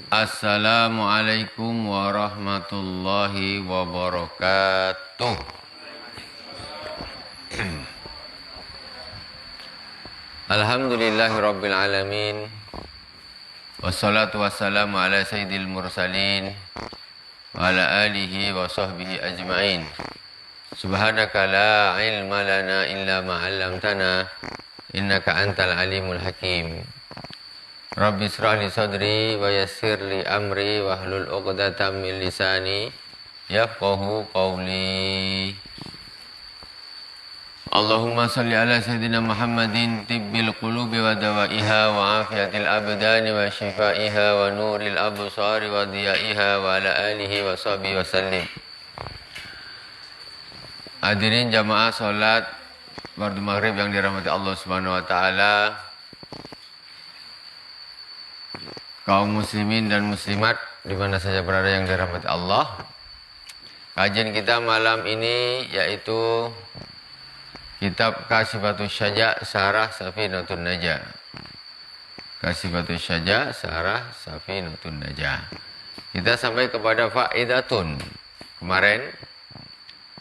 Assalamualaikum warahmatullahi wabarakatuh. Alhamdulillahirabbil alamin. Wassalatu wassalamu ala sayyidil mursalin wa ala alihi wa sahbihi ajma'in. Subhanaka la ilma lana illa ma 'allamtana innaka antal alimul hakim. Rabbi israh li sadri wa yassir li amri wahlul 'uqdatam min lisani yafqahu qawli. Allahumma salli ala sayyidina Muhammadin tibbil qulubi wa dawaiha wa afiyatil abdani wa shifaiha wa nuril absari wa diyaiha wa ala alihi wa sahbihi wa sallim. Hadirin jamaah salat fardu maghrib yang dirahmati Allah Subhanahu wa taala. Kaum muslimin dan muslimat di mana saja berada yang dirahmati Allah. Kajian kita malam ini yaitu kitab Kasifatus Syaja Sarah Safinatun Najah. Kasifatus Syaja Sarah Safinatun Najah. Kita sampai kepada faidatun. Kemarin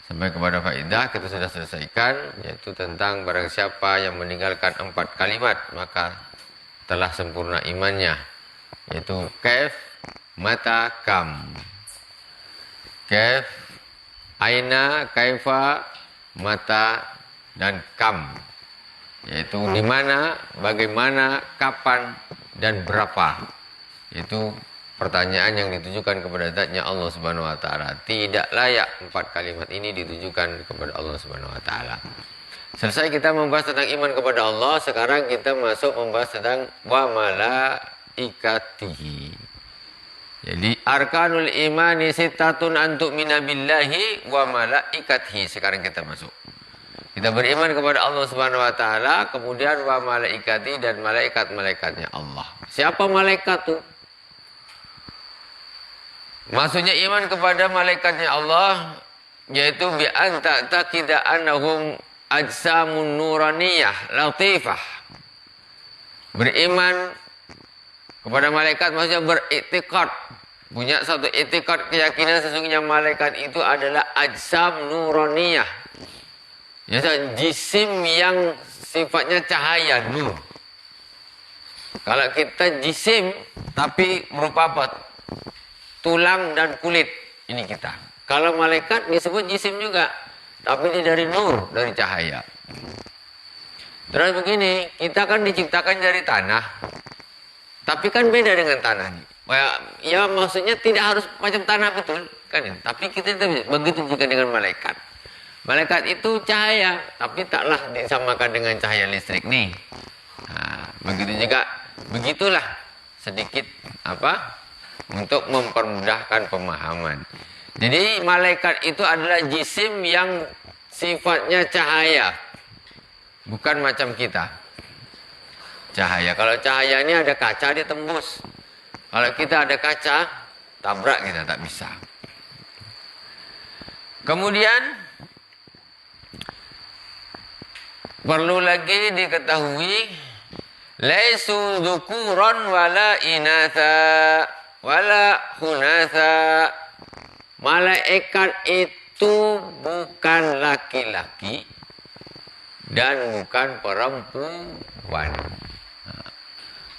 sampai kepada faidah kita sudah selesaikan, yaitu tentang barang siapa yang meninggalkan 4 kalimat maka telah sempurna imannya, yaitu kaif, mata, kam. Kaif, aina, kaifa, mata, dan kam. Yaitu di mana, bagaimana, kapan, dan berapa. Itu pertanyaan yang ditujukan kepada zatnya Allah Subhanahu wa taala. Tidak layak 4 kalimat ini ditujukan kepada Allah Subhanahu wa taala. Selesai kita membahas tentang iman kepada Allah, sekarang kita masuk membahas tentang wa malaikatihi. Jadi arkanul imani sittatun antu'mina billahi wa malaikatihi. Sekarang kita masuk. Kita beriman kepada Allah Subhanahu wa taala, kemudian wa malaikati dan malaikat-malaikatnya Allah. Siapa malaikat itu? Maksudnya iman kepada malaikatnya Allah yaitu bi an ta'taqida annahum ajsamun nuraniyah latifah. Beriman kepada malaikat maksudnya beriktikad, punya satu iktikad keyakinan sesungguhnya malaikat itu adalah ajsam nuraniyah. Yaitu jisim yang sifatnya cahaya, nur. Kalau kita jisim tapi berupa apa? Tulang dan kulit, ini kita. Kalau malaikat disebut jisim juga, tapi ini dari nur, dari cahaya. Terus begini, kita kan diciptakan dari tanah, tapi kan beda dengan tanah nih. Ya maksudnya tidak harus macam tanah betul, kan? Tapi kita begitu juga dengan malaikat. Malaikat itu cahaya, tapi taklah disamakan dengan cahaya listrik nih. Nah, begitu juga, begitulah sedikit untuk mempermudahkan pemahaman. Jadi malaikat itu adalah jisim yang sifatnya cahaya, bukan macam kita. Cahaya, kalau cahaya ini ada kaca dia tembus. Kalau kita ada kaca, tabrak kita tak bisa. Kemudian perlu lagi diketahui laisu dzukuran wala inatha wala hunatha. Malaikat itu bukan laki-laki dan bukan perempuan.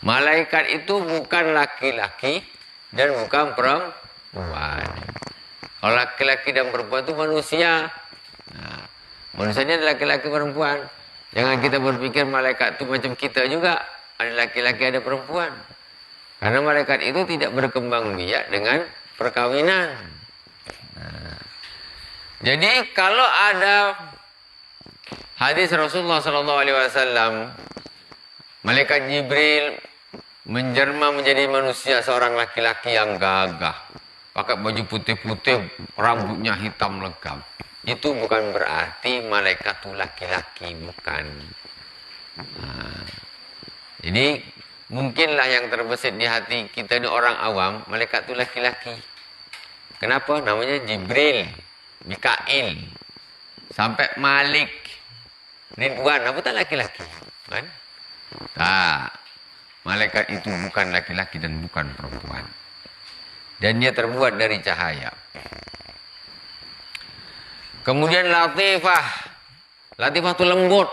Malaikat itu bukan laki-laki dan bukan perempuan. Kalau laki-laki dan perempuan itu manusia. Nah, manusianya adalah laki-laki perempuan. Jangan kita berpikir malaikat itu macam kita juga. Ada laki-laki, ada perempuan. Karena malaikat itu tidak berkembang biak dengan perkawinan. Nah, jadi kalau ada hadis Rasulullah SAW, malaikat Jibril menjelma menjadi manusia seorang laki-laki yang gagah, pakai baju putih-putih, rambutnya hitam legam. Itu bukan berarti malaikat itu laki-laki, bukan. Nah, jadi mungkinlah yang terbesit di hati kita ini orang awam, malaikat itu laki-laki. Kenapa? Namanya Jibril, Mikail, sampai Malik, Ridwan, apa tak laki-laki? Kan? Nah, Malaikat itu bukan laki-laki dan bukan perempuan. Dan dia terbuat dari cahaya. Kemudian latifah. Latifah itu lembut.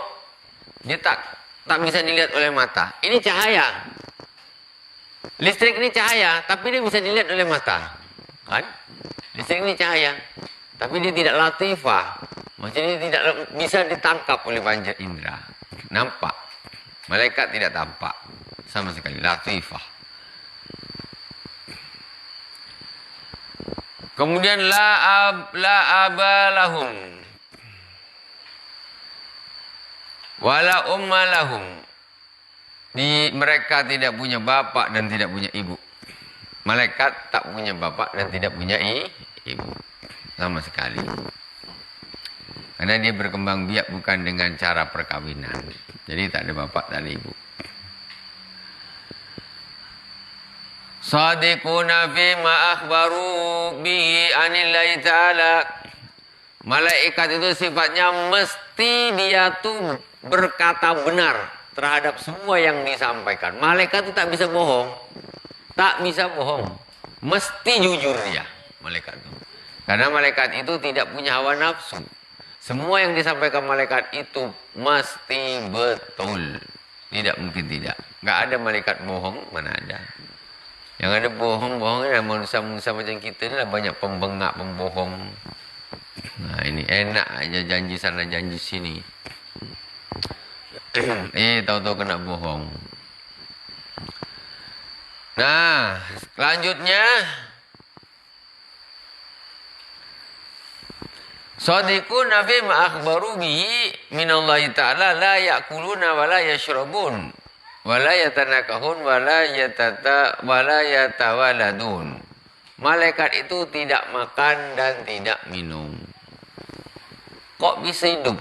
Dia tak bisa dilihat oleh mata. Ini cahaya. Listrik ini cahaya, tapi dia bisa dilihat oleh mata. Kan? Listrik ini cahaya, tapi dia tidak latifah. Maksudnya dia tidak bisa ditangkap oleh panca indera. Nampak. Malaikat tidak tampak sama sekali. Latifah. Kemudian la abalahum wala ummalahum. Mereka tidak punya bapak dan tidak punya ibu. Malaikat tak punya bapak dan tidak punya ibu. Sama sekali. Karena dia berkembang biak bukan dengan cara perkawinan. Jadi tak ada bapak, tak ada ibu. Sadiquna fi ma akhbaru bihi anillahi ta'ala. Malaikat itu sifatnya mesti dia tuh berkata benar terhadap semua yang disampaikan. Malaikat itu tak bisa bohong. Tak bisa bohong. Mesti jujur dia, malaikat itu. Karena malaikat itu tidak punya hawa nafsu. Semua yang disampaikan malaikat itu mesti betul. Tidak mungkin tidak. Nggak ada malaikat bohong, mana ada. Yang ada bohong-bohongnya manusia-manusia macam kita ni lah banyak pembengak, pembohong. Nah ini enak aja janji sana janji sini. Tahu-tahu kena bohong. Nah, selanjutnya Shadiquna fi ma akhbaru bihi minallahi ta'ala la ya'kuluna wa la yashrabun wa la yatanakahun wa la yatawaladun. Malaikat itu tidak makan dan tidak minum. Kok bisa hidup?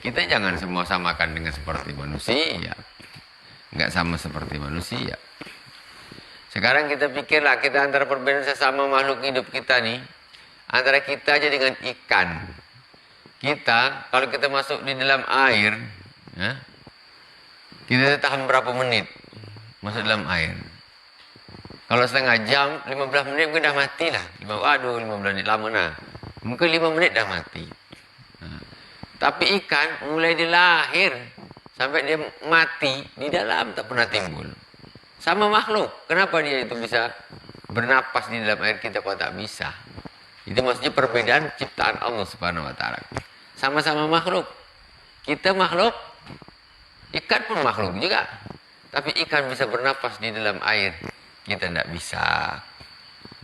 Kita jangan semua samakan dengan seperti manusia. Enggak sama seperti manusia. Sekarang kita pikirlah, kita antara perbedaan sesama makhluk hidup kita nih, antara kita aja dengan ikan. Kita, kalau kita masuk di dalam air, ya, kita tahan berapa menit masuk dalam air. Kalau setengah jam, 15 menit mungkin dah mati lah. 15 menit lama nah. Mungkin 5 menit dah mati. Tapi ikan mulai dia lahir sampai dia mati di dalam tak pernah timbul. Sama makhluk. Kenapa dia itu bisa bernapas di dalam air, kita kok tak bisa? Itu maksudnya perbedaan ciptaan Allah Subhanahu wa taala. Sama-sama makhluk. Kita makhluk, ikan pun makhluk juga. Tapi ikan bisa bernapas di dalam air, kita tidak bisa.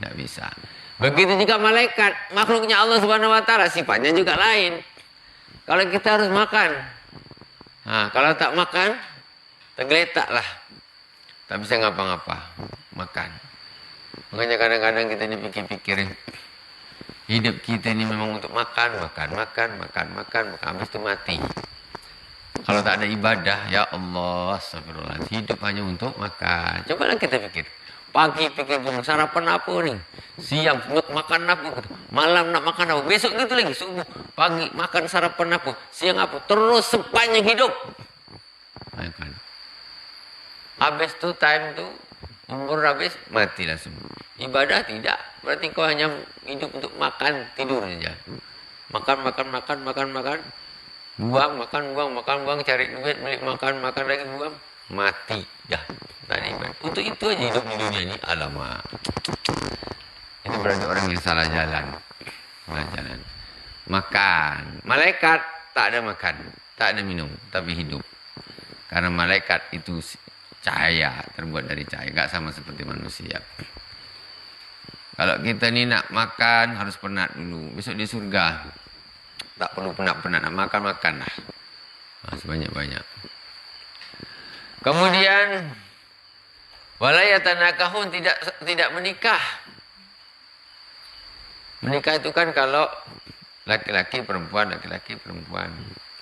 Tidak bisa. Begitu juga malaikat, makhluknya Allah Subhanahu wa taala, sifatnya juga lain. Kalau kita harus makan, nah, kalau tak makan, tergeletak lah. Tak bisa ngapa-ngapa, makan. Makanya kadang-kadang kita ini pikir-pikirin, hidup kita ini memang untuk makan, habis itu mati. Kalau tak ada ibadah, ya Allah, astagfirullah, hidup hanya untuk makan. Cobalah kita pikir. Pagi pikir sarapan apa nih? Siang makan apa? Malam nak makan apa? Besok gitu lagi, subuh. Pagi makan sarapan apa? Siang apa? Terus sepanjang hidup. Makan. Habis tu time tu, umur habis, mati langsung. Ibadah tidak. Berarti kau hanya hidup untuk makan, tidur saja. Makan. Buang, cari duit, beli makan lagi, buang. Mati. Dah. Untuk itu aja hidup di dunia ini. Alamak. Itu berarti orang yang salah jalan. Makan. Malaikat tak ada makan, tak ada minum, tapi hidup. Karena malaikat itu cahaya, terbuat dari cahaya, gak sama seperti manusia. Kalau kita ni nak makan harus penat dulu. Besok di surga tak perlu penat-penat, nak makan lah. Sebanyak-banyak. Kemudian wala yatanakahun, tidak menikah. Menikah itu kan kalau laki-laki perempuan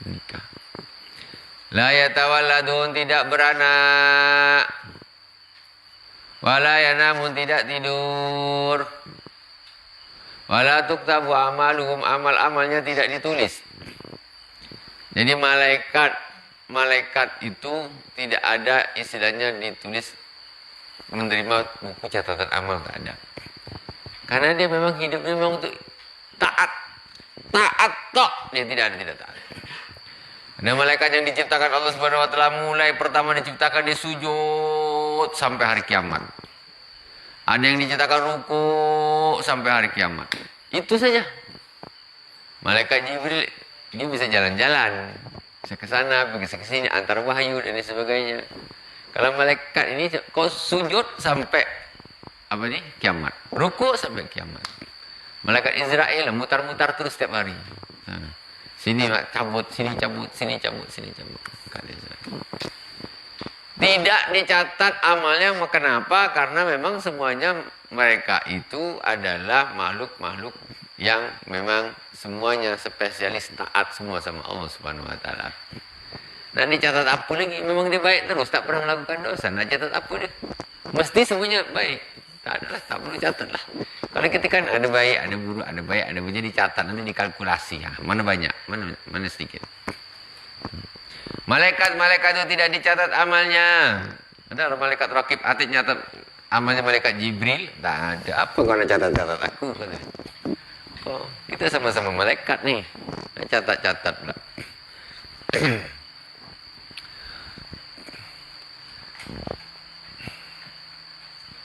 menikah. La yatawaladun, tidak beranak. Wala yanamun, tidak tidur. Wala tuktabu amaluhum, amal-amalnya tidak ditulis. Jadi malaikat malaikat itu tidak ada istilahnya ditulis menerima buku catatan amal, tak ada. Karena dia memang hidupnya memang untuk taat. Taat tok. Dia tidak ada tidak taat. Ada malaikat yang diciptakan Allah Subhanahu wa taala mulai pertama diciptakan dia sujud sampai hari kiamat. Ada yang diciptakan ruku sampai hari kiamat. Itu saja. Malaikat Jibril dia bisa jalan-jalan, bisa ke sana, bisa ke sini, antar wahyu dan sebagainya. Kalau malaikat ini kau sujud sampai apa nih? Kiamat. Ruku sampai kiamat. Malaikat Israel mutar-mutar terus setiap hari. Sini cabut, sini cabut, sini cabut, sini cabut. Tidak dicatat amalnya. Kenapa? Karena memang semuanya mereka itu adalah makhluk-makhluk yang memang semuanya spesialis taat semua sama Allah Subhanahu wa taala. Nah, dicatat apa lagi? Memang dia baik terus, tak pernah melakukan dosa. Nah, catat apa dia? Mesti semuanya baik. Tak adalah, tak perlu catat lah. Kalau kita kan ada baik, ada buruk, ada baik, ada buruk, dicatat, nanti dikalkulasi. Ya. Mana banyak, mana sedikit. Malaikat-malaikat itu tidak dicatat amalnya. Ada malaikat rakib atid nyatat amalnya malaikat Jibril? Tak ada. Apa kau catat-catat aku? Oh, kita sama-sama malaikat nih. Catat-catat lah.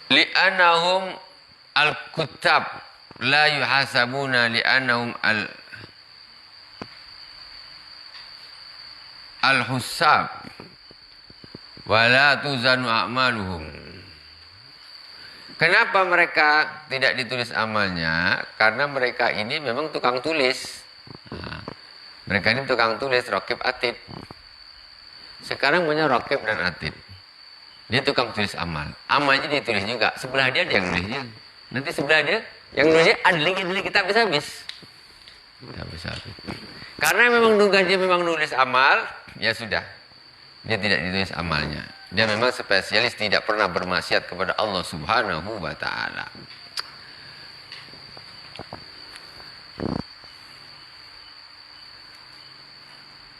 Li'annahum al-kutab la yuhasabuna li'annahum al-husab wa la tuzanu a'maluhum. Kenapa mereka tidak ditulis amalnya? Karena mereka ini memang tukang tulis. Nah, mereka ini tukang tulis, raqib atid. Sekarang punya raqib dan atid. Dia tukang tulis amal. Amalnya dia tulis juga. Sebelah dia ada yang nulisnya. Nanti sebelah dia yang nulisnya ada lagi kita habis-habis. Habis-habis. Karena memang tugas dia memang nulis amal, ya sudah. Dia tidak ditulis amalnya. Dia memang spesialis tidak pernah bermaksiat kepada Allah Subhanahu wa taala.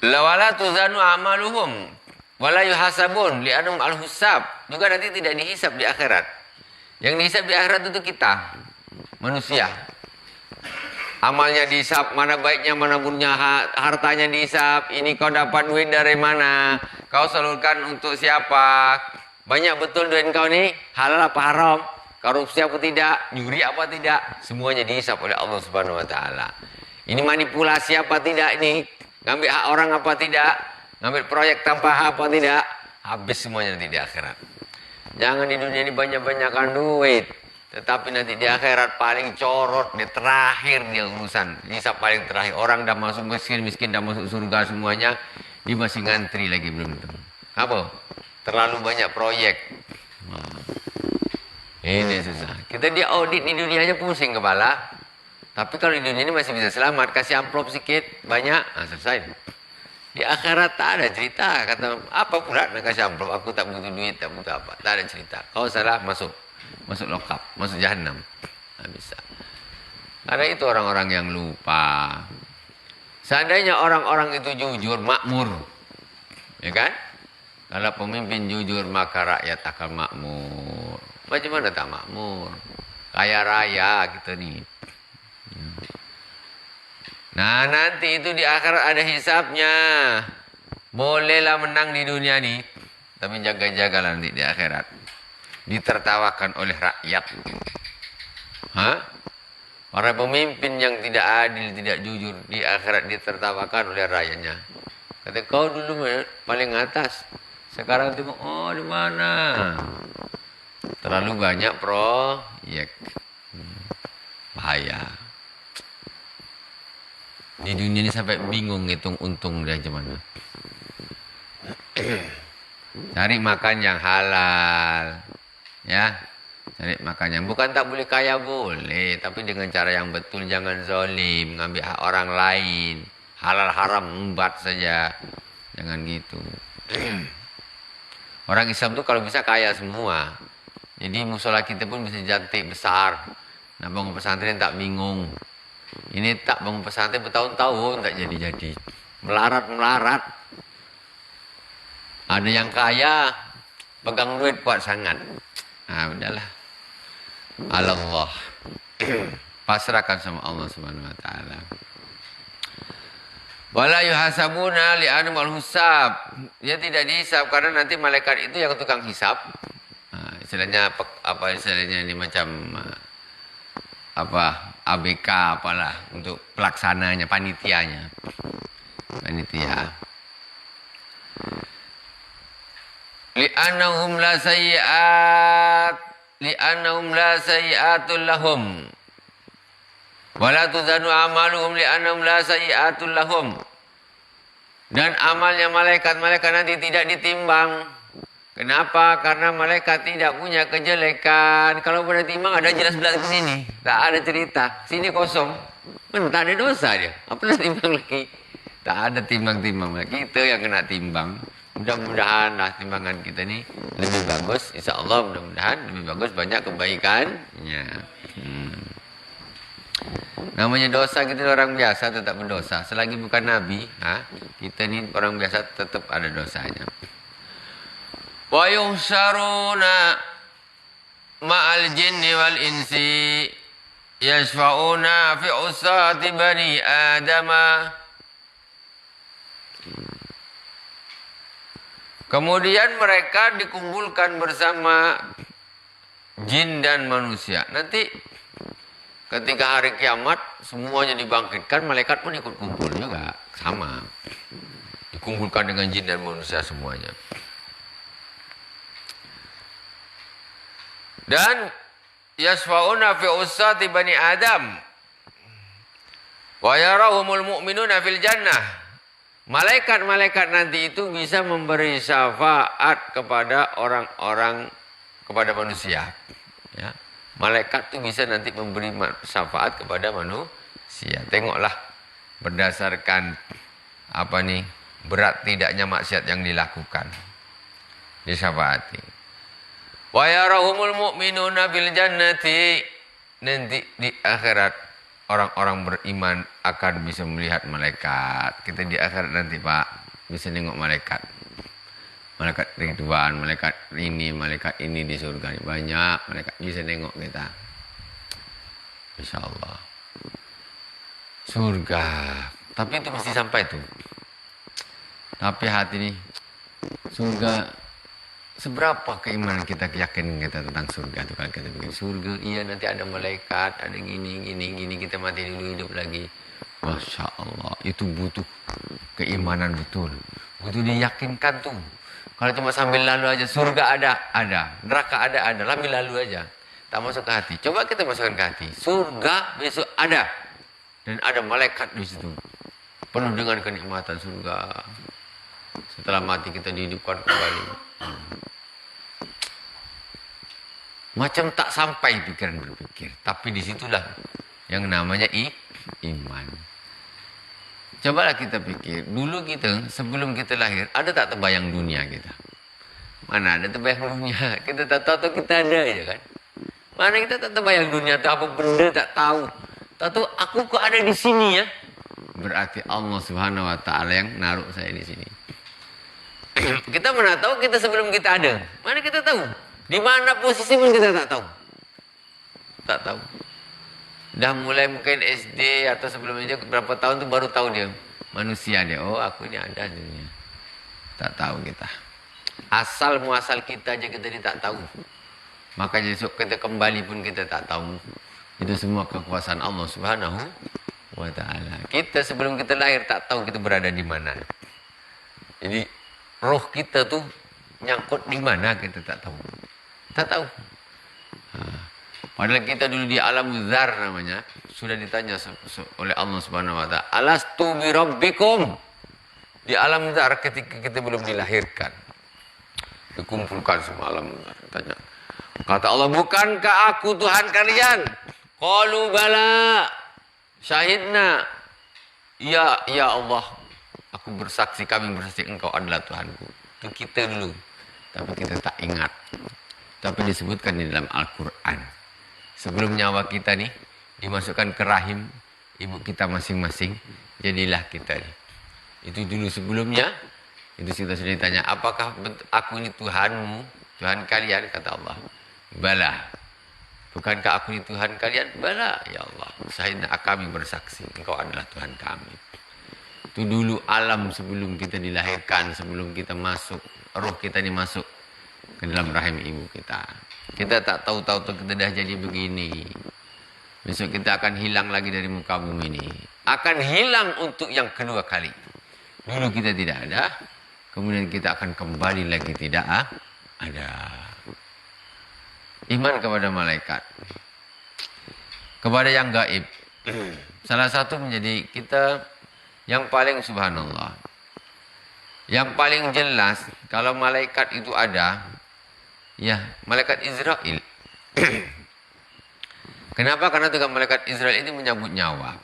Lawala tuzanu amaluhum wala yuhasabun li'anum al-husab. Juga nanti tidak dihisab di akhirat. Yang dihisab di akhirat itu kita, manusia. Amalnya dihisab, mana baiknya, mana buruknya, hartanya dihisab. Ini kau dapat duit dari mana? Kau salurkan untuk siapa? Banyak betul duit kau ni? Halal apa haram? Korupsi apa tidak? Nyuri apa tidak? Semuanya dihisab oleh Allah Subhanahu wa taala. Ini manipulasi apa tidak ini? Ngambil hak orang apa tidak? Ngambil proyek tanpa hak apa tidak? Habis semuanya nanti di akhirat. Jangan di dunia ini banyak-banyakkan duit. Tetapi nanti di akhirat paling corot, di terakhir dia urusan. Hisab paling terakhir. Orang dah masuk miskin dah masuk surga semuanya. Dia masih ngantri lagi belum tentu. Apa? Terlalu banyak proyek. Ini susah. Kita dia audit di dunia aja pusing kepala. Tapi kalau di dunia ini masih bisa selamat. Kasih amplop sedikit, banyak, selesai. Di akhirat tak ada cerita. Kata, apa pula nak kasih amplop? Aku tak butuh duit, tak butuh apa. Tak ada cerita. Kau salah, masuk lokap, masuk jahanam. Tak bisa. Karena itu orang-orang yang lupa. Seandainya orang-orang itu jujur, makmur. Ya kan? Kalau pemimpin jujur, maka rakyat akan makmur. Macam mana tak makmur? Kaya raya kita nih. Nah, nanti itu di akhirat ada hisabnya. Bolehlah menang di dunia nih. Tapi jaga-jagalah nanti di akhirat. Ditertawakan oleh rakyat. Hah? Para pemimpin yang tidak adil, tidak jujur, di akhirat ditertawakan oleh rakyatnya. Kata kau dulu paling atas. Sekarang tengok, oh di mana? Terlalu banyak proyek. Bahaya. Di dunia ini sampai bingung ngitung untung dari mana. Cari makan yang halal. Ya, cari makan yang bukan tak boleh kaya boleh, tapi dengan cara yang betul, jangan zalim, ngambil hak orang lain, halal haram embat saja, jangan gitu. Orang Islam tuh kalau bisa kaya semua, jadi musola kita pun bisa cantik besar. Nah, bangun pesantren tak bingung, ini tak bangun pesantren bertahun-tahun tak jadi-jadi, melarat. Ada yang kaya, pegang duit kuat sangat. Ah, udahlah. Allah. Pasrahkan sama Allah Subhanahu wa taala. Wala yuhasabuna li'anul hisab. Dia tidak dihisab karena nanti malaikat itu yang tukang hisab. Nah, istilahnya apa istilahnya ini macam apa ABK apalah untuk pelaksananya, panitianya. Panitia. Li'annahum la sayyi'at li'annahum la sayyi'atul lahum wala tuzanu amaluhum li'annahum la sayyi'atul lahum. Dan amalnya malaikat-malaikat nanti tidak ditimbang. Kenapa? Karena malaikat tidak punya kejelekan. Kalau boleh timbang ada jelas belas ke sini. Tak ada cerita. Sini kosong. Mana tak ada dosa dia. Apa nak timbang lagi? Tak ada timbang-timbang. Kita yang kena timbang. Mudah-mudahan lah timbangan kita ni lebih bagus. InsyaAllah mudah-mudahan lebih bagus. Banyak kebaikannya. Namanya dosa kita orang biasa tetap berdosa. Selagi bukan Nabi, kita ni orang biasa tetap ada dosanya. Wa yuhsaruna ma'al jinni wal insi yashfa'una fi usati bani adama. Kemudian mereka dikumpulkan bersama jin dan manusia. Nanti ketika hari kiamat semuanya dibangkitkan, malaikat pun ikut kumpul juga. Sama. Dikumpulkan dengan jin dan manusia semuanya. Dan yasfa'una fi usati bani Adam wa yarahumul mu'minuna fil jannah. Malaikat-malaikat nanti itu bisa memberi syafaat kepada orang-orang, kepada manusia. Ya. Malaikat itu bisa nanti memberi syafaat kepada manusia. Tengoklah berdasarkan apa nih berat tidaknya maksiat yang dilakukan. Disyafaati. Wa yarahumul mu'minuna fil jannati. Nanti di akhirat orang-orang beriman akan bisa melihat malaikat. Kita di akhirat nanti Pak bisa nengok malaikat. Malaikat Ridwan, malaikat ini di surga. Banyak malaikat bisa nengok kita. InsyaAllah. Surga. Tapi itu mesti sampai tuh. Tapi hati nih, surga. Seberapa keimanan kita yakin kita tentang surga itu kalau kita pikir surga, iya nanti ada malaikat, ada gini, kita mati dulu hidup lagi. Masya Allah, itu butuh keimanan betul. Butuh diyakinkan tuh. Kalau cuma sambil lalu aja, surga ada. Neraka ada. Sambil lalu aja. Tak masuk ke hati. Coba kita masukkan ke hati. Surga besok ada. Dan ada malaikat di situ. Penuh dengan kenikmatan surga. Setelah mati kita dihidupkan kembali. Macam tak sampai pikiran berpikir. Tapi disitulah yang namanya iman. Cobalah kita pikir. Dulu kita, sebelum kita lahir, ada tak terbayang dunia kita? Mana ada terbayang dunia? Kita tak tahu kita ada aja kan? Mana kita tak terbayang dunia itu apa benda tak tahu. Tak tahu aku kok ada di sini ya. Berarti Allah Subhanahu wa taala yang naruh saya di sini. Kita mana tahu kita sebelum kita ada? Mana kita tahu? Di mana posisi pun kita tak tahu. Tak tahu. Dah mulai mungkin SD atau sebelumnya berapa tahun tu baru tahu dia. Manusia dia. Oh aku ini ada dunia. Tak tahu kita. Asal muasal kita aja kita tak tahu. Makanya esok kita kembali pun kita tak tahu. Itu semua kekuasaan Allah Subhanahu wa taala. Kita sebelum kita lahir tak tahu kita berada di mana. Jadi roh kita tuh nyangkut di mana kita tak tahu. Tak tahu. Padahal kita dulu di alam dzar namanya sudah ditanya oleh Allah Subhanahu wa taala, "Alastu bi rabbikum?" Di alam dzar ketika kita belum dilahirkan. Dikumpulkan semua alam dzar, tanya. Kata Allah, "Bukankah aku Tuhan kalian?" Qalu bala. Syahidna. Ya Allah, aku bersaksi, kami bersaksi engkau adalah Tuhanku. Itu kita dulu. Tapi kita tak ingat. Tapi disebutkan di dalam Al-Quran. Sebelum nyawa kita nih dimasukkan ke rahim ibu kita masing-masing, jadilah kita nih. Itu dulu sebelumnya Itu kita sudah ditanya, apakah aku ini Tuhanmu, Tuhan kalian? Kata Allah, bala. Bukankah aku ini Tuhan kalian? Bala, ya Allah. Sahidna kami bersaksi, engkau adalah Tuhan kami. Itu dulu alam sebelum kita dilahirkan, sebelum kita masuk, roh kita ini masuk ke dalam rahim ibu kita. Kita tak tahu-tahu kita dah jadi begini. Besok kita akan hilang lagi dari muka bumi ini. Akan hilang untuk yang kedua kali. Dulu kita tidak ada, kemudian kita akan kembali lagi tidak ada. Iman kepada malaikat, kepada yang gaib. Salah satu menjadi kita yang paling subhanallah. Yang paling jelas kalau malaikat itu ada, ya malaikat Israel. Kenapa? Karena tugas malaikat Israel ini menyambut nyawa.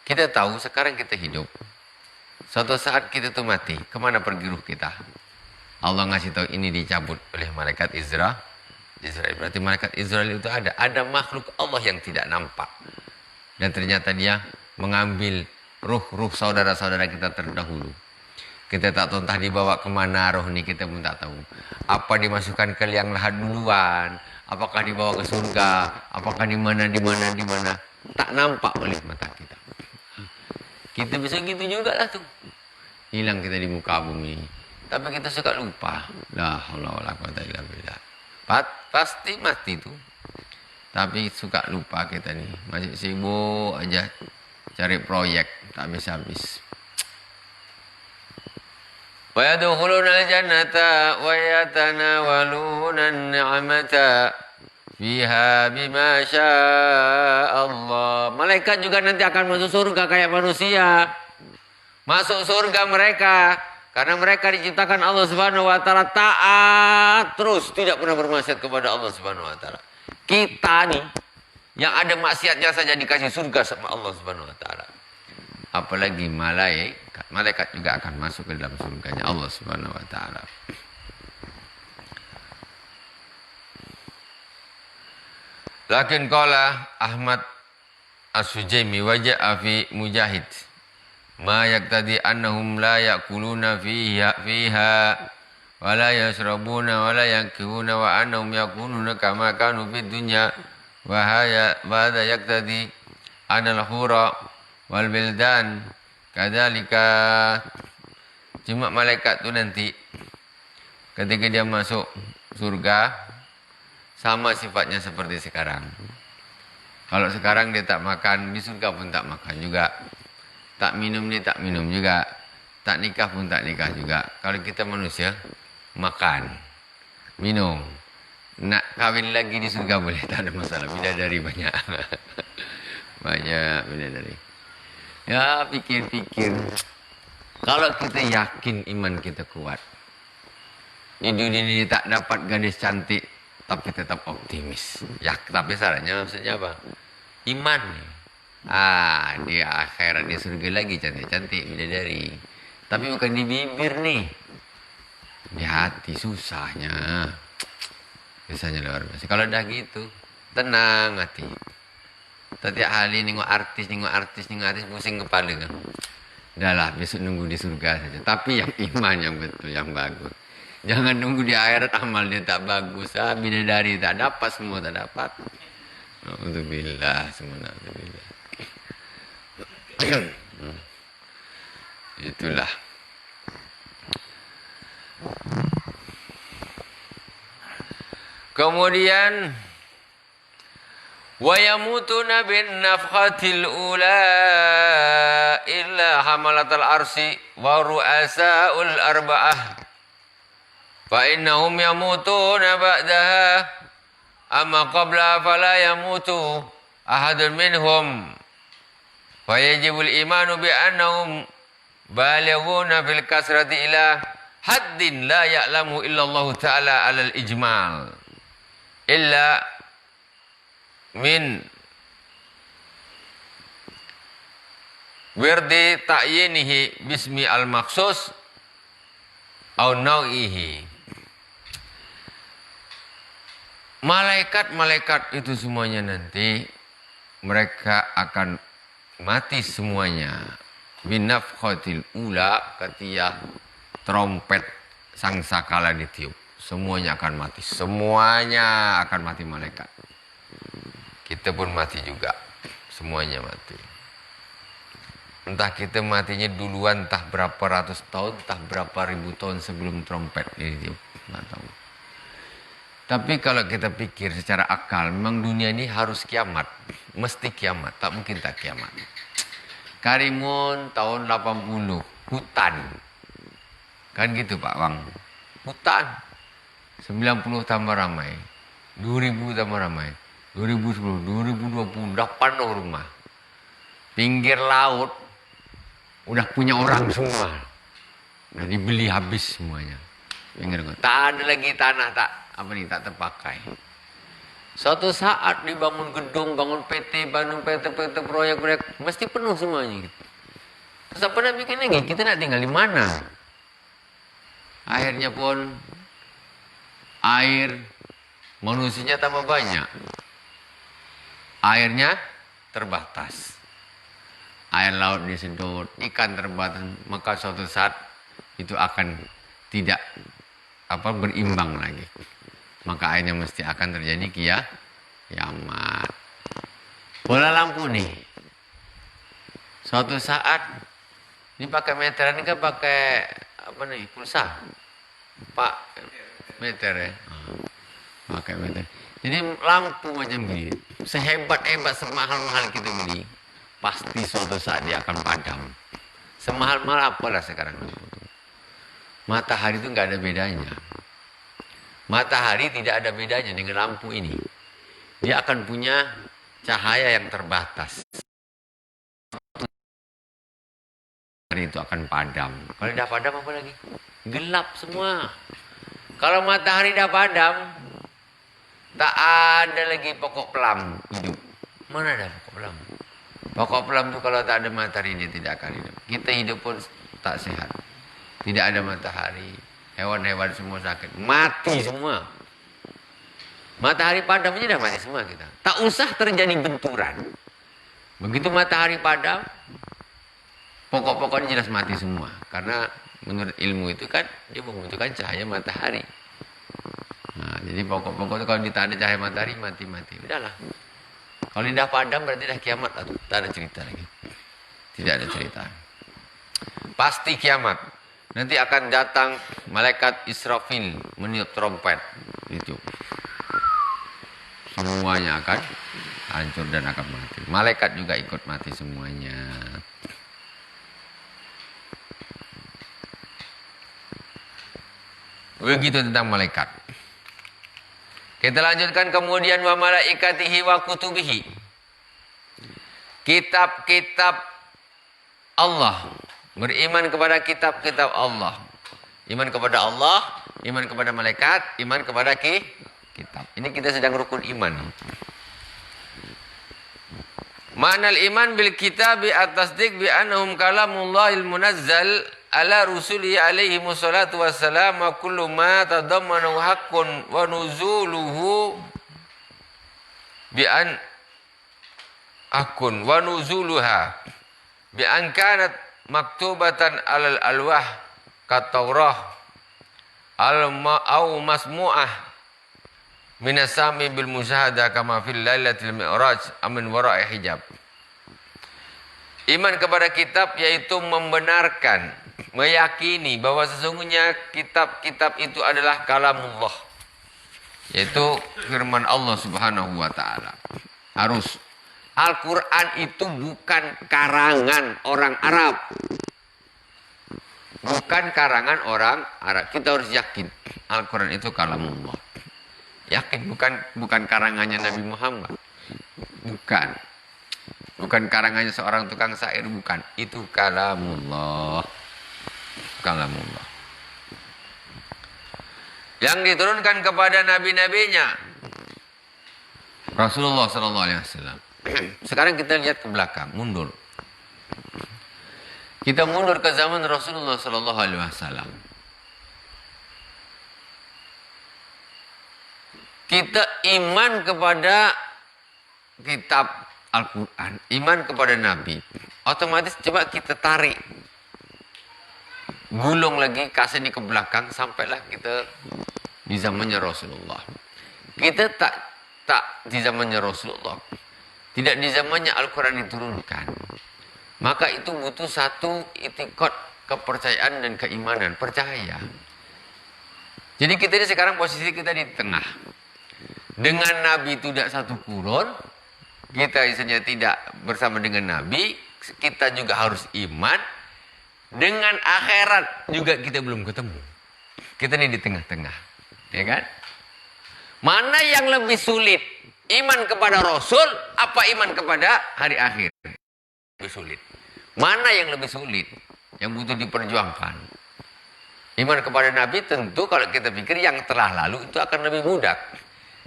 Kita tahu sekarang kita hidup. Suatu saat kita tuh mati. Kemana pergi ruh kita? Allah ngasih tahu ini dicabut oleh malaikat Israel. Berarti malaikat Israel itu ada. Ada makhluk Allah yang tidak nampak. Dan ternyata dia mengambil ruh-ruh saudara-saudara kita terdahulu. Kita tak tahu entah dibawa kemana roh ini, kita pun tak tahu. Apa dimasukkan ke liang lahat duluan, apakah dibawa ke surga, apakah di mana. Tak nampak oleh mata kita. Kita bisa gitu juga lah tuh. Hilang kita di muka bumi. Tapi kita suka lupa. La haula wala quwata illa billah. Pasti mati tuh. Tapi suka lupa kita nih. Masih sibuk aja cari proyek, tak habis-habis. Wa yadkhuluna al-jannata wa yatanawaluna an-ni'mata fiha bima syaa Allah. Malaikat juga nanti akan masuk surga kayak manusia. Masuk surga mereka karena mereka diciptakan Allah Subhanahu wa taala taat terus, tidak pernah bermaksiat kepada Allah Subhanahu wa taala. Kita nih yang ada maksiatnya saja dikasih surga sama Allah Subhanahu wa taala. Apalagi malaikat juga akan masuk ke dalam surganya Allah Subhanahu wa taala. Lakin qala Ahmad As-Sujaimi waja'a fi Mujahid ma yaqtadi annahum la ya'kuluna fiha wa la yashrabuna wa la yankihuna wa annahum yakununa kama kanu fid dunya wa hadha yaqtadi anal hura wal bildan kadzalika. Cuma malaikat tu nanti ketika dia masuk surga sama sifatnya seperti sekarang. Kalau sekarang dia tak makan, di surga pun tak makan juga. Tak minum dia tak minum juga. Tak nikah pun tak nikah juga. Kalau kita manusia, makan, minum. Nak kahwin lagi di surga boleh, tak ada masalah. Bidadari banyak. Banyak bidadari. Ya pikir-pikir. Kalau kita yakin iman kita kuat. Di dunia ini tak dapat gadis cantik, tapi tetap optimis. Ya, tapi sarannya maksudnya apa? Iman. Di akhirat di surga lagi cantik-cantik bidadari. Tapi bukan di bibir nih. Di hati susahnya. Susahnya luar biasa. Kalau dah gitu, tenang hati. Setiap hari nengok artis, pusing kepala kan. Dah lah, besok nunggu di surga saja. Tapi yang iman yang betul, yang bagus. Jangan nunggu di akhirat amal dia tak bagus. Bidadari tak dapat, semua tak dapat. Alhamdulillah, semua alhamdulillah. Itulah. Kemudian wa yamutuna bin nafkhatil ula illa hamalatal arsi wa ru'asaul arba'ah fa innahum yamutuna ba'daha amma qabla fala yamutu ahadun minhum fa yajibul imanu bi annahum balighuna fil kasrati ila haddin la ya'lamu illa Allah ta'ala 'alal ijmal illa min wirdi ta'yinihi bismi al-maksus au nau'ihi. Malaikat-malaikat itu semuanya nanti mereka akan mati semuanya binafkhatil ula, ketika trompet sangkakala ditiup, semuanya akan mati. Semuanya akan mati malaikat. Kita pun mati juga. Semuanya mati. Entah kita matinya duluan, entah berapa ratus tahun, entah berapa ribu tahun sebelum trompet ini ditiup. Nggak tahu. Tapi kalau kita pikir secara akal, memang dunia ini harus kiamat. Mesti kiamat, tak mungkin tak kiamat. Karimun tahun 80, hutan. Kan gitu Pak Bang. Hutan. 90 tambah ramai. 2000 tambah ramai. 2010, 2020, udah penuh rumah. Pinggir laut, udah punya orang semua. Udah dibeli habis semuanya. Pinggir laut. Tak ada lagi tanah tak terpakai. Suatu saat dibangun gedung, bangun PT, bangun PT proyek, mesti penuh semuanya. Gitu. Terus apa nak bikin lagi? Kita nak tinggal di mana? Akhirnya pun air manusianya tambah banyak. Airnya terbatas. Air laut disedot, ikan terbatas, maka suatu saat itu akan tidak berimbang lagi. Maka akhirnya mesti akan terjadi kiamat. Bola lampu nih. Suatu saat ini pakai meteran, ini kan pakai pulsa. Pak meter ya. Pakai meter. Jadi lampu macam gini, sehebat-hebat, semahal-mahal kita beli, pasti suatu saat dia akan padam. Semahal-mahal apalah sekarang. Matahari itu nggak ada bedanya. Matahari tidak ada bedanya dengan lampu ini. Dia akan punya cahaya yang terbatas. Matahari itu akan padam. Kalau dah padam apa lagi? Gelap semua. Kalau matahari dah padam, tak ada lagi pokok pelam hidup. Mana ada pokok pelam? Pokok pelam itu kalau tak ada matahari dia tidak akan hidup. Kita hidup pun tak sehat. Tidak ada matahari. Hewan-hewan semua sakit. Mati semua. Matahari padam aja dah mati semua kita. Tak usah terjadi benturan. Begitu matahari padam, pokok-pokoknya jelas mati semua. Karena menurut ilmu itu kan dia membutuhkan cahaya matahari. Nah, jadi pokok-pokok itu kalau tidak ada cahaya matahari mati-mati. Udahlah. Kalau dah padam berarti dah kiamat. Tak ada cerita lagi. Tidak ada cerita. Pasti kiamat. Nanti akan datang malaikat Israfil meniup trompet. Itu. Semuanya akan hancur dan akan mati. Malaikat juga ikut mati semuanya. Begitu tentang malaikat. Kita lanjutkan kemudian wa malaikatihi wa kutubihi. Kitab-kitab Allah. Beriman kepada kitab-kitab Allah. Iman kepada Allah, iman kepada malaikat, iman kepada kitab. Ini kita sedang rukun iman. Ma'nal iman bil kitabi at-tasdiq bi annahum kalamullahil munazzal ala rusuli alaihi wassalatu wassalam wa kullu ma tadammanu haqqun wa nuzuluhu bi an akun wa nuzuluha bi an kanat maktubatan alal alwah kataurah au masmu'ah minasami bil musyahadah kama fil lailatul mi'raj amin wara'i hijab. Iman kepada kitab yaitu membenarkan, meyakini bahwa sesungguhnya kitab-kitab itu adalah kalamullah, yaitu firman Allah Subhanahu wa taala. Harus Al-Quran itu bukan karangan orang Arab. Bukan karangan orang Arab. Kita harus yakin Al-Quran itu kalamullah. Yakin bukan karangannya Nabi Muhammad. Bukan. Bukan karangannya seorang tukang syair, bukan. Itu kalamullah. Kalamullah. Yang diturunkan kepada nabi-nabinya. Rasulullah sallallahu alaihi wasallam. Sekarang kita lihat ke belakang, mundur. Kita mundur ke zaman Rasulullah sallallahu alaihi wasallam. Kita iman kepada kitab Al-Quran, iman kepada Nabi. Otomatis coba kita tarik gulung lagi, kasih ini ke belakang, sampailah kita di zamannya Rasulullah. Kita tak di zamannya Rasulullah. Tidak di zamannya Al-Quran diturunkan. Maka itu butuh satu itikad, kepercayaan dan keimanan, percaya. Jadi kita ini sekarang posisi kita di tengah. Dengan Nabi itu tidak satu kurun, kita isinya tidak bersama dengan Nabi, kita juga harus iman. Dengan akhirat juga kita belum ketemu. Kita ini di tengah-tengah. Ya kan? Mana yang lebih sulit? Iman kepada Rasul, apa iman kepada hari akhir? Lebih sulit. Mana yang lebih sulit? Yang butuh diperjuangkan. Iman kepada Nabi tentu kalau kita pikir yang telah lalu itu akan lebih mudah.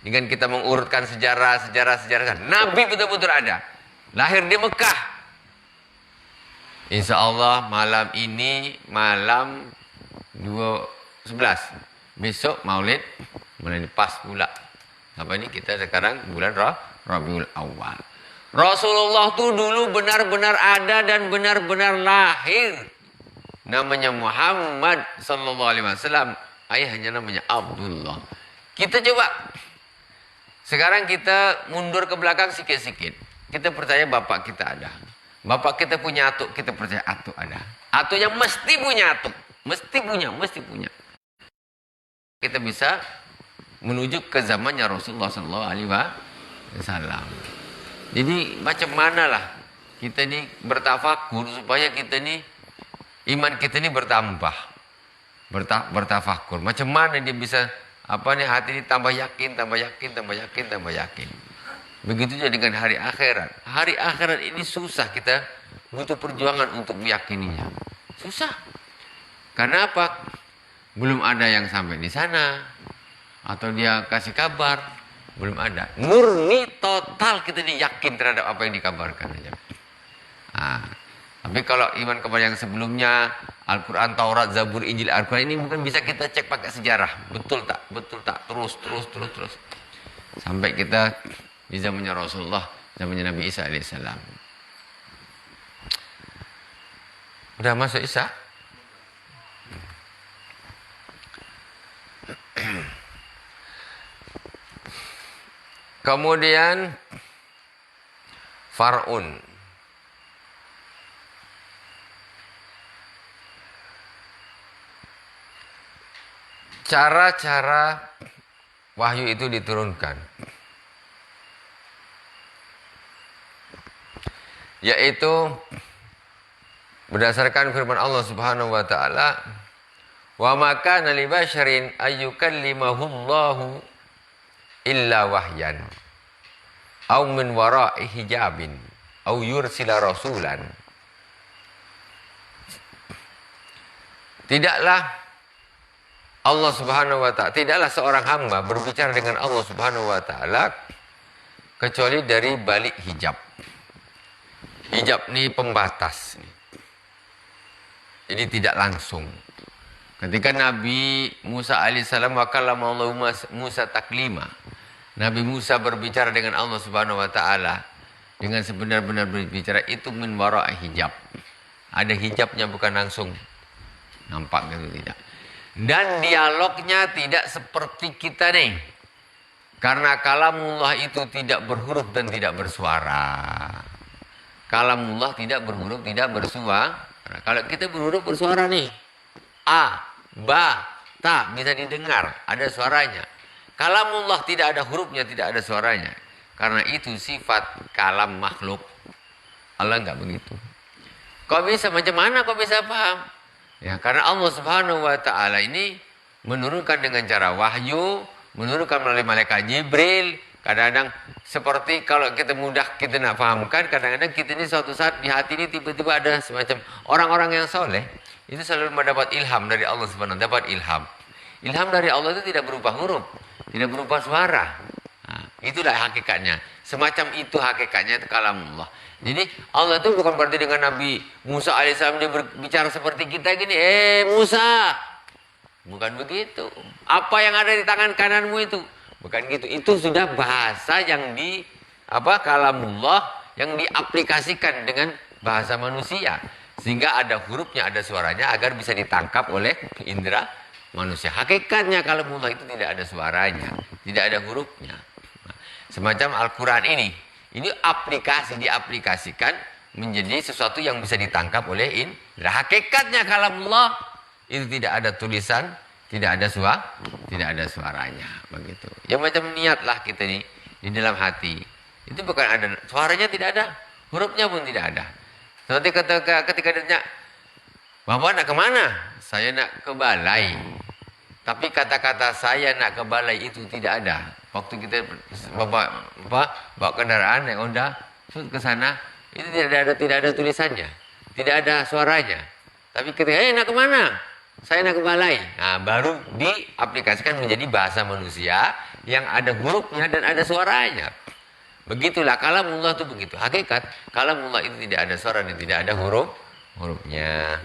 Dengan kita mengurutkan sejarah. Nabi betul-betul ada. Lahir di Mekah. Insya Allah malam ini, malam 11. Besok maulid, mulai pas pula. Apa ini kita sekarang bulan Rabiul Awal. Rasulullah itu dulu benar-benar ada dan benar-benar lahir. Namanya Muhammad sallallahu alaihi wasallam. Ayahnya namanya Abdullah. Kita coba. Sekarang kita mundur ke belakang sikit-sikit. Kita percaya bapak kita ada. Bapak kita punya atuk, kita percaya atuk ada. Atuknya mesti punya atuk. Mesti punya. Kita bisa menuju ke zamannya Rasulullah sallallahu alaihi wasallam. Jadi macam manalah kita ini bertafakur supaya kita ini iman kita ini bertambah. Bertafakur. Macam mana dia bisa hati ini tambah yakin. Begitu juga dengan hari akhirat. Hari akhirat ini susah, kita butuh perjuangan untuk meyakininya. Susah. Karena apa? Belum ada yang sampai di sana. Atau dia kasih kabar. Belum ada. Murni total kita yakin terhadap apa yang dikabarkan aja. Tapi kalau iman kepada yang sebelumnya, Al-Quran, Taurat, Zabur, Injil, Al-Quran ini mungkin bisa kita cek pakai sejarah. Betul tak? Terus. Sampai kita di zamannya Rasulullah, zamannya Nabi Isa alaihissalam. Udah masuk Isa? Kemudian Far'un. Cara-cara wahyu itu diturunkan. Yaitu berdasarkan firman Allah Subhanahu wa taala, "Wa ma kana li basyarin ayyukallimahullahu illa wahyan aw min wara'i hijabin aw yursila rasulan." Tidaklah Allah Subhanahu wa taala, tidaklah seorang hamba berbicara dengan Allah Subhanahu wa taala kecuali dari balik hijab. Hijab ini pembatas. Jadi tidak langsung. Ketika Nabi Musa alaihissalam wa kallama Allah Musa taklima. Nabi Musa berbicara dengan Allah Subhanahu wa taala dengan sebenar-benar berbicara itu min wara'i hijab. Ada hijabnya, bukan langsung nampak gitu, tidak. Dan dialognya tidak seperti kita nih. Karena kalamullah itu tidak berhuruf dan tidak bersuara. Kalamullah tidak berhuruf, tidak bersuara. Kalau kita berhuruf bersuara nih. A, ba, ta bisa didengar, ada suaranya. Kalamullah tidak ada hurufnya, tidak ada suaranya. Karena itu sifat kalam makhluk. Allah enggak begitu. Kok bisa, macam mana kok bisa paham? Ya, karena Allah Subhanahu wa taala ini menurunkan dengan cara wahyu, menurunkan melalui malaikat Jibril. Kadang-kadang seperti kalau kita mudah kita nak fahamkan, kadang-kadang kita ini suatu saat di hati ini tiba-tiba ada semacam orang-orang yang soleh itu selalu mendapat ilham dari Allah Subhanahu wa taala, dapat ilham. Ilham dari Allah itu tidak berupa huruf, tidak berupa suara. Nah, itulah hakikatnya. Semacam itu hakikatnya, itu kalamullah. Jadi Allah itu bukan berarti dengan Nabi Musa alaihissalam dia berbicara seperti kita gini, Musa. Bukan begitu. Apa yang ada di tangan kananmu itu? Bukan gitu. Itu sudah bahasa yang kalamullah yang diaplikasikan dengan bahasa manusia. Sehingga ada hurufnya, ada suaranya agar bisa ditangkap oleh indera manusia. Hakikatnya kalamullah itu tidak ada suaranya, tidak ada hurufnya. Nah, semacam Al-Quran ini diaplikasikan menjadi sesuatu yang bisa ditangkap oleh indera. Hakikatnya kalamullah itu tidak ada tulisan, tidak ada suaranya, begitu. Ya macam niatlah kita nih di dalam hati. Itu bukan ada suaranya, tidak ada, hurufnya pun tidak ada. Seperti ketika ditanya, "Bapak nak kemana?" "Saya nak ke balai." Tapi kata-kata "saya nak ke balai" itu tidak ada. Waktu kita bawa kendaraan naik Honda ke sana, itu tidak ada tulisannya, tidak ada suaranya. Tapi ketika nak kemana? "Saya nak ke balai." Nah, baru diaplikasikan menjadi bahasa manusia yang ada hurufnya dan ada suaranya. Begitulah kalamullah itu begitu. Hakikat kalamullah itu tidak ada suara dan tidak ada hurufnya.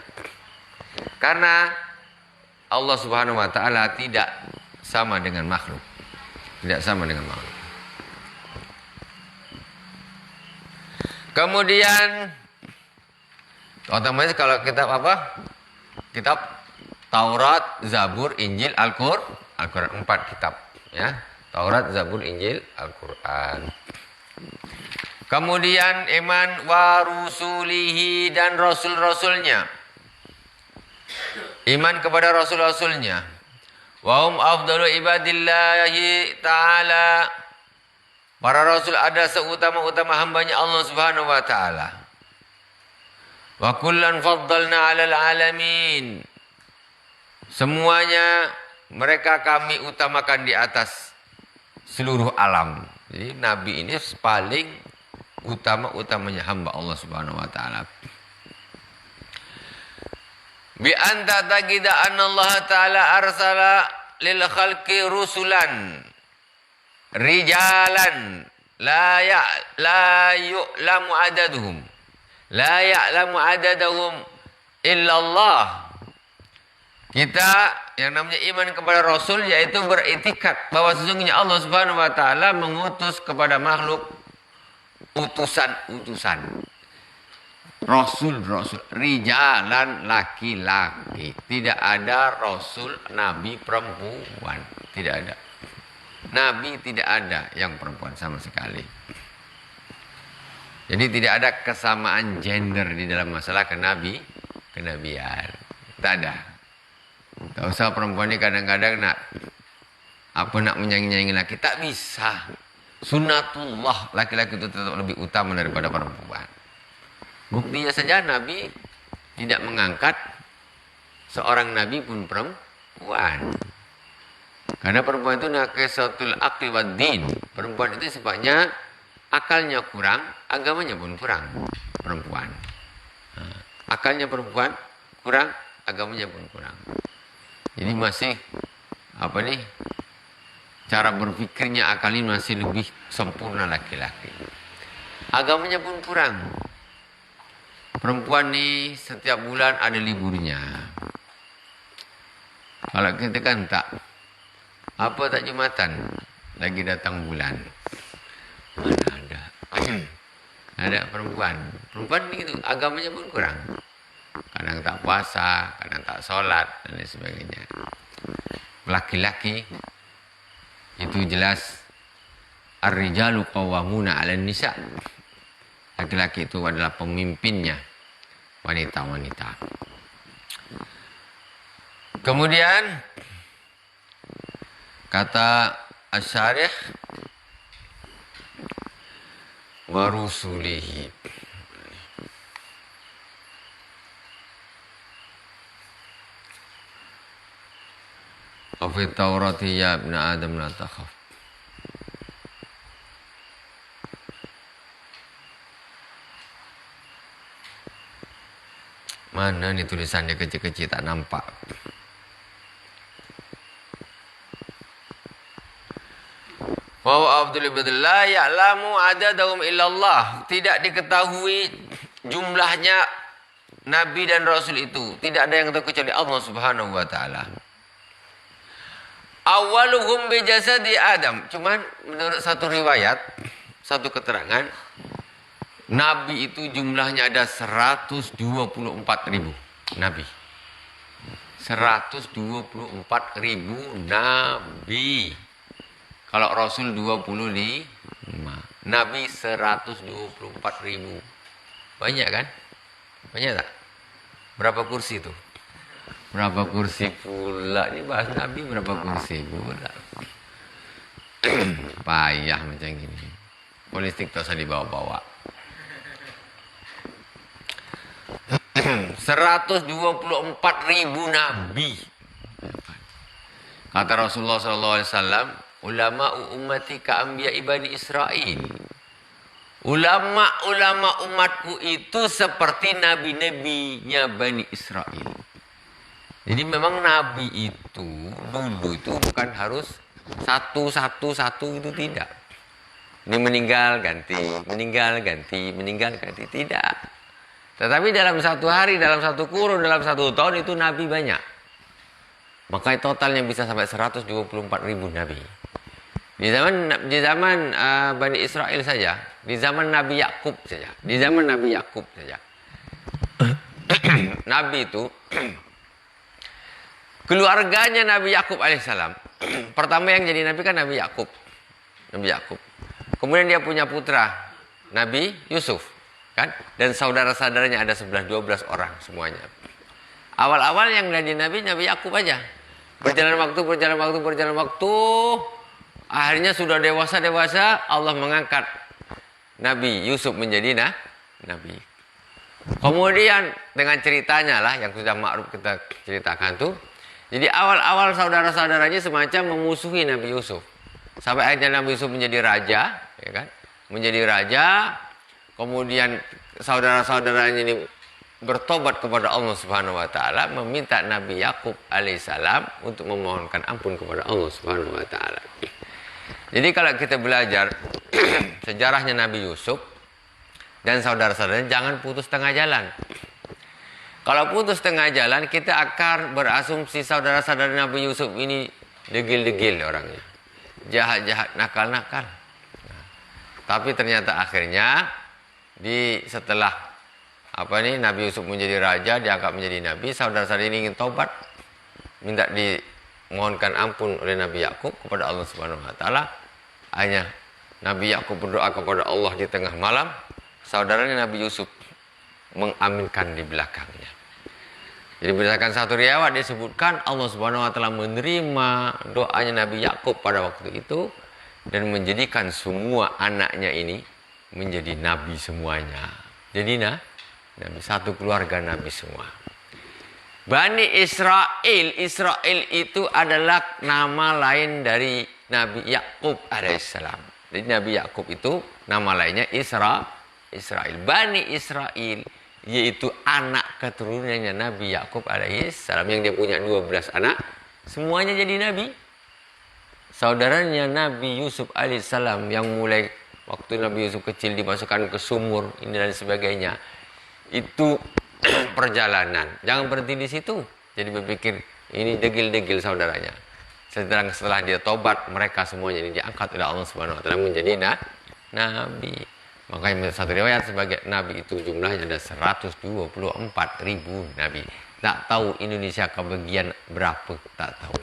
Karena Allah Subhanahu wa taala tidak sama dengan makhluk. Tidak sama dengan makhluk. Kemudian otomatis kalau kitab apa? Kitab Taurat, Zabur, Injil, Al-Quran, 4 kitab, ya. Taurat, Zabur, Injil, Al-Quran. Kemudian iman wa rusulihi, dan rasul-rasulnya. Iman kepada rasul-rasulnya. Wa hum afdalu ibadillahi ta'ala. Para rasul ada seutama-utama hambanya Allah Subhanahu wa taala. Wa kullan faddalna 'alal alamin. Semuanya mereka kami utamakan di atas seluruh alam. Jadi Nabi ini paling utama-utamanya hamba Allah Subhanahu wa taala. Bi anta taqida anna Allah taala arsala lil khalqi rusulan rijalan la ya'lamu adaduhum illa Allah. Kita yang namanya iman kepada Rasul yaitu beriktikad bahwa sesungguhnya Allah Subhanahu wa taala mengutus kepada makhluk utusan-utusan. Rasul-rasul, rijalan, laki-laki. Tidak ada Rasul, Nabi perempuan. Tidak ada. Nabi tidak ada yang perempuan sama sekali. Jadi tidak ada kesamaan gender di dalam masalah kenabian. Tak ada. Tak usah perempuan ini kadang-kadang nak menyaingi laki, tak bisa. Sunnatullah, laki-laki itu tetap lebih utama daripada perempuan. Buktinya saja Nabi tidak mengangkat seorang Nabi pun perempuan. Karena perempuan itu naqisatul aqli wad din. Perempuan itu sifatnya akalnya kurang, agamanya pun kurang. Perempuan. Akalnya perempuan kurang, agamanya pun kurang. Jadi masih cara berpikirnya akal ini masih lebih sempurna laki-laki. Agamanya pun kurang. Perempuan nih setiap bulan ada liburnya. Kalau kita kan tak Jumatan lagi datang bulan. Mana ada? Ada perempuan. Perempuan itu agamanya pun kurang. Kadang tak puasa, kadang tak sholat dan lain sebagainya. Laki-laki itu jelas ar-rijalu qawwamuna 'alan nisa. Laki-laki itu adalah pemimpinnya wanita-wanita. Kemudian kata Asy-Syarih wa rusulihi. Wa fi Taurati ya ibn Adam la takhaf. Mana nih tulisannya kecil-kecil tak nampak. Wa Abdul la ya'lamu adadahum illallah. Tidak diketahui jumlahnya Nabi dan Rasul itu. Tidak ada yang tahu kecuali Allah Subhanahu wa taala. Awaluhum bi jasadi Adam. Cuman menurut satu riwayat, satu keterangan, Nabi itu jumlahnya ada 124.000 Nabi. 124.000 Nabi. Kalau Rasul 25. Nabi 124.000. Banyak kan? Banyak tak? Berapa kursi itu? Berapa kursi pula? Ini bahas Nabi berapa kursi pula? Payah macam gini. Politik tak usah dibawa-bawa. 124.000 Nabi. Kata Rasulullah SAW, ulama ummati ka anbiya Bani Israel. Ulama umatku itu seperti nabi-nabinya Bani Israel. Jadi memang nabi itu dulu itu bukan harus satu itu tidak. Ini meninggal ganti, tidak. Tetapi dalam satu hari, dalam satu kurun, dalam satu tahun itu nabi banyak. Makanya totalnya bisa sampai 124.000 nabi. Di zaman Bani Israel saja, di zaman Nabi Yakub saja, Nabi itu keluarganya Nabi Yakub alaihissalam. Pertama yang jadi nabi kan Nabi Yakub. Kemudian dia punya putra Nabi Yusuf, kan? Dan saudara-saudaranya ada 12 orang semuanya. Awal-awal yang jadi nabi Yakub aja. Berjalan waktu. Akhirnya sudah dewasa, Allah mengangkat Nabi Yusuf menjadi nabi. Kemudian dengan ceritanya lah yang sudah makruf kita ceritakan tuh. Jadi awal-awal saudara-saudaranya semacam memusuhi Nabi Yusuf. Sampai akhirnya Nabi Yusuf menjadi raja, ya kan? Menjadi raja. Kemudian saudara-saudaranya ini bertobat kepada Allah Subhanahu wa taala, meminta Nabi Yakub alaihissalam untuk memohonkan ampun kepada Allah Subhanahu wa taala. Jadi kalau kita belajar sejarahnya Nabi Yusuf dan saudara-saudaranya, jangan putus tengah jalan. Kalau putus tengah jalan, kita akan berasumsi saudara-saudara Nabi Yusuf ini degil-degil orangnya. Jahat-jahat, nakal-nakal. Tapi ternyata akhirnya setelah Nabi Yusuf menjadi raja, diangkat menjadi nabi, saudara-saudara ini ingin taubat, minta dimohonkan ampun oleh Nabi Yakub kepada Allah Subhanahu wa taala. Hanya Nabi Yakub berdoa kepada Allah di tengah malam, saudaranya Nabi Yusuf mengaminkan di belakangnya. Jadi berdasarkan satu riwayat disebutkan Allah Subhanahu wa taala menerima doanya Nabi Yakub pada waktu itu dan menjadikan semua anaknya ini menjadi nabi semuanya. Jadi nabi, satu keluarga nabi semua. Bani Israel itu adalah nama lain dari Nabi Yakub alaihissalam. Jadi Nabi Yakub itu nama lainnya Israel. Bani Israel yaitu anak keturunannya Nabi Yakub alaihissalam yang dia punya 12 anak, semuanya jadi nabi. Saudaranya Nabi Yusuf alaihissalam yang mulai waktu Nabi Yusuf kecil dimasukkan ke sumur ini dan sebagainya, itu perjalanan. Jangan berhenti di situ. Jadi berpikir ini degil-degil saudaranya. Setelah dia tobat, mereka semuanya ini diangkat oleh Allah Subhanahu wa taala menjadi nabi. Makanya satu riwayat sebagai nabi itu jumlahnya ada 124.000 nabi. Tak tahu Indonesia kebagian berapa, tak tahu.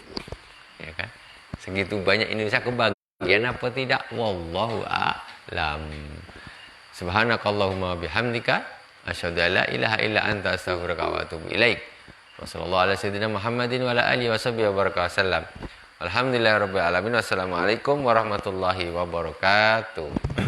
Ya kan? Segitu banyak Indonesia kebagian apa tidak? Wallahu a'lam. Subhanakallahumma bihamdika asyhadu an la ilaha illa anta astaghfiruka wa atubu ilaik. Wassallallahu ala sayyidina Muhammadin wa ala alihi washabihi wasallam. Alhamdulillahirabbil alamin. Wassalamualaikum warahmatullahi wabarakatuh.